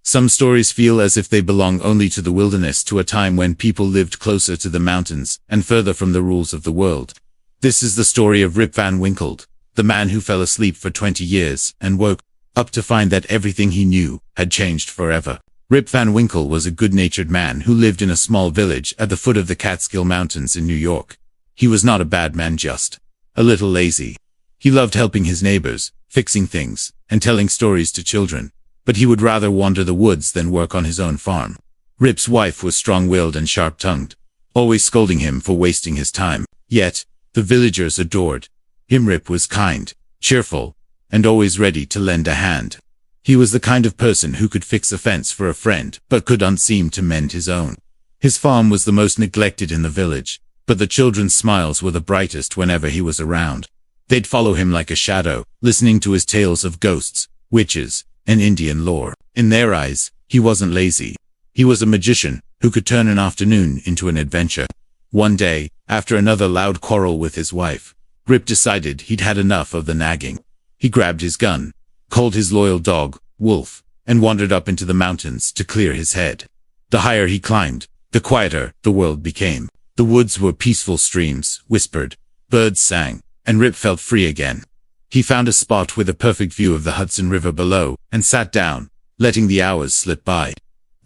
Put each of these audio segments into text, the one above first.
Some stories feel as if they belong only to the wilderness, to a time when people lived closer to the mountains and further from the rules of the world. This is the story of Rip Van Winkle, the man who fell asleep for 20 years and woke up to find that everything he knew had changed forever. Rip Van Winkle was a good-natured man who lived in a small village at the foot of the Catskill Mountains in New York. He was not a bad man, just a little lazy. He loved helping his neighbors, fixing things, and telling stories to children, but he would rather wander the woods than work on his own farm. Rip's wife was strong-willed and sharp-tongued, always scolding him for wasting his time. Yet, the villagers adored him. Rip was kind, cheerful, and always ready to lend a hand. He was the kind of person who could fix a fence for a friend, but couldn't seem to mend his own. His farm was the most neglected in the village, but the children's smiles were the brightest whenever he was around. They'd follow him like a shadow, listening to his tales of ghosts, witches, and Indian lore. In their eyes, he wasn't lazy. He was a magician who could turn an afternoon into an adventure. One day, after another loud quarrel with his wife, Rip decided he'd had enough of the nagging. He grabbed his gun, called his loyal dog, Wolf, and wandered up into the mountains to clear his head. The higher he climbed, the quieter the world became. The woods were peaceful, streams whispered, birds sang, and Rip felt free again. He found a spot with a perfect view of the Hudson River below and sat down, letting the hours slip by.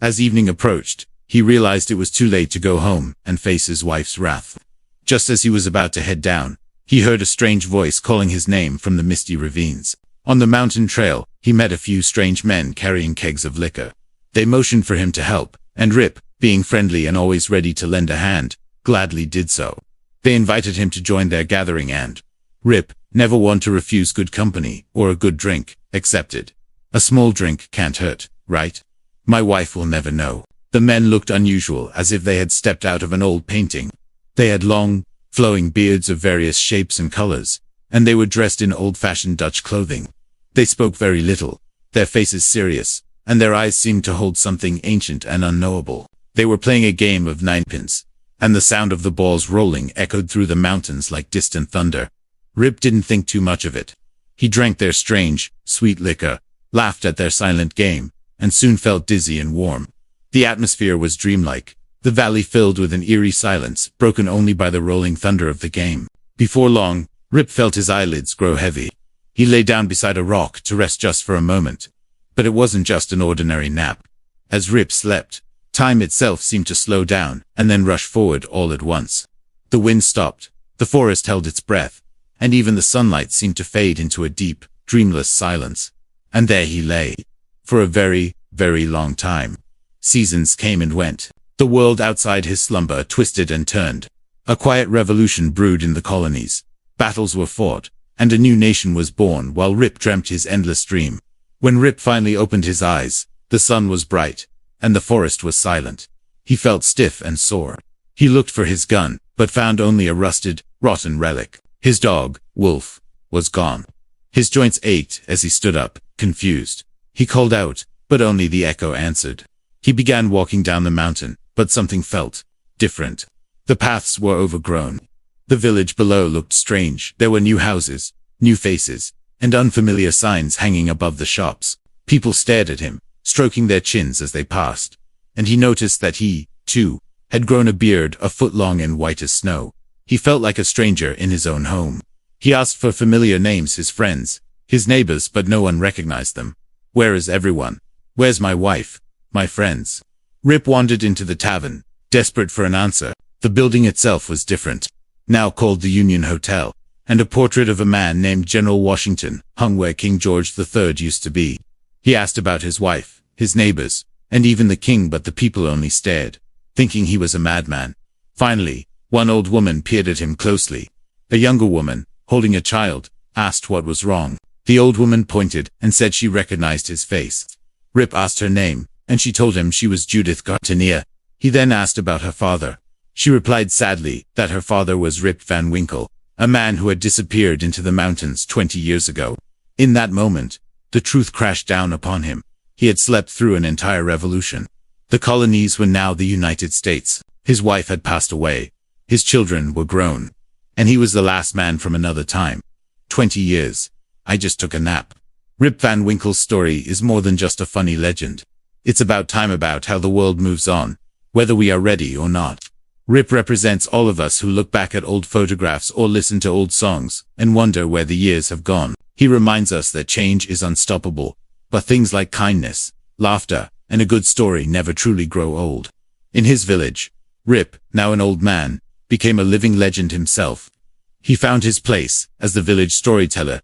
As evening approached, he realized it was too late to go home and face his wife's wrath. Just as he was about to head down, he heard a strange voice calling his name from the misty ravines. On the mountain trail, he met a few strange men carrying kegs of liquor. They motioned for him to help, and Rip, being friendly and always ready to lend a hand, gladly did so. They invited him to join their gathering and Rip, never one to refuse good company or a good drink, accepted. A small drink can't hurt, right? My wife will never know. The men looked unusual, as if they had stepped out of an old painting. They had long, flowing beards of various shapes and colors, and they were dressed in old-fashioned Dutch clothing. They spoke very little, their faces serious, and their eyes seemed to hold something ancient and unknowable. They were playing a game of ninepins, and the sound of the balls rolling echoed through the mountains like distant thunder. Rip didn't think too much of it. He drank their strange, sweet liquor, laughed at their silent game, and soon felt dizzy and warm. The atmosphere was dreamlike, the valley filled with an eerie silence, broken only by the rolling thunder of the game. Before long, Rip felt his eyelids grow heavy. He lay down beside a rock to rest just for a moment. But it wasn't just an ordinary nap. As Rip slept, time itself seemed to slow down and then rush forward all at once. The wind stopped, the forest held its breath, and even the sunlight seemed to fade into a deep, dreamless silence. And there he lay, for a very, very long time. Seasons came and went. The world outside his slumber twisted and turned. A quiet revolution brewed in the colonies. Battles were fought, and a new nation was born while Rip dreamt his endless dream. When Rip finally opened his eyes, the sun was bright, and the forest was silent. He felt stiff and sore. He looked for his gun, but found only a rusted, rotten relic. His dog, Wolf, was gone. His joints ached as he stood up, confused. He called out, but only the echo answered. He began walking down the mountain, but something felt different. The paths were overgrown. The village below looked strange. There were new houses, new faces, and unfamiliar signs hanging above the shops. People stared at him, stroking their chins as they passed. And he noticed that he, too, had grown a beard a foot long and white as snow. He felt like a stranger in his own home. He asked for familiar names, his friends, his neighbors, but no one recognized them. Where is everyone? Where's my wife? My friends? Rip wandered into the tavern, desperate for an answer. The building itself was different, now called the Union Hotel, and a portrait of a man named General Washington hung where King George III used to be. He asked about his wife, his neighbors, and even the king, but the people only stared, thinking he was a madman. Finally, one old woman peered at him closely. A younger woman, holding a child, asked what was wrong. The old woman pointed and said she recognized his face. Rip asked her name, and she told him she was Judith Gartenier. He then asked about her father. She replied sadly that her father was Rip Van Winkle, a man who had disappeared into the mountains 20 years ago. In that moment, the truth crashed down upon him. He had slept through an entire revolution. The colonies were now the United States. His wife had passed away. His children were grown. And he was the last man from another time. 20 years. I just took a nap. Rip Van Winkle's story is more than just a funny legend. It's about time, about how the world moves on, whether we are ready or not. Rip represents all of us who look back at old photographs or listen to old songs and wonder where the years have gone. He reminds us that change is unstoppable, but things like kindness, laughter, and a good story never truly grow old. In his village, Rip, now an old man, became a living legend himself. He found his place as the village storyteller,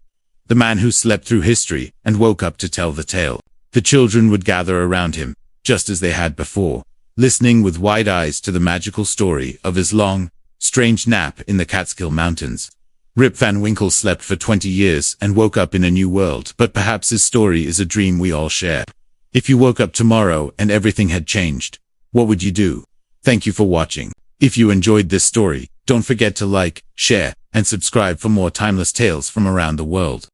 the man who slept through history and woke up to tell the tale. The children would gather around him, just as they had before, listening with wide eyes to the magical story of his long, strange nap in the Catskill Mountains. Rip Van Winkle slept for 20 years and woke up in a new world, but perhaps his story is a dream we all share. If you woke up tomorrow and everything had changed, what would you do? Thank you for watching. If you enjoyed this story, don't forget to like, share, and subscribe for more timeless tales from around the world.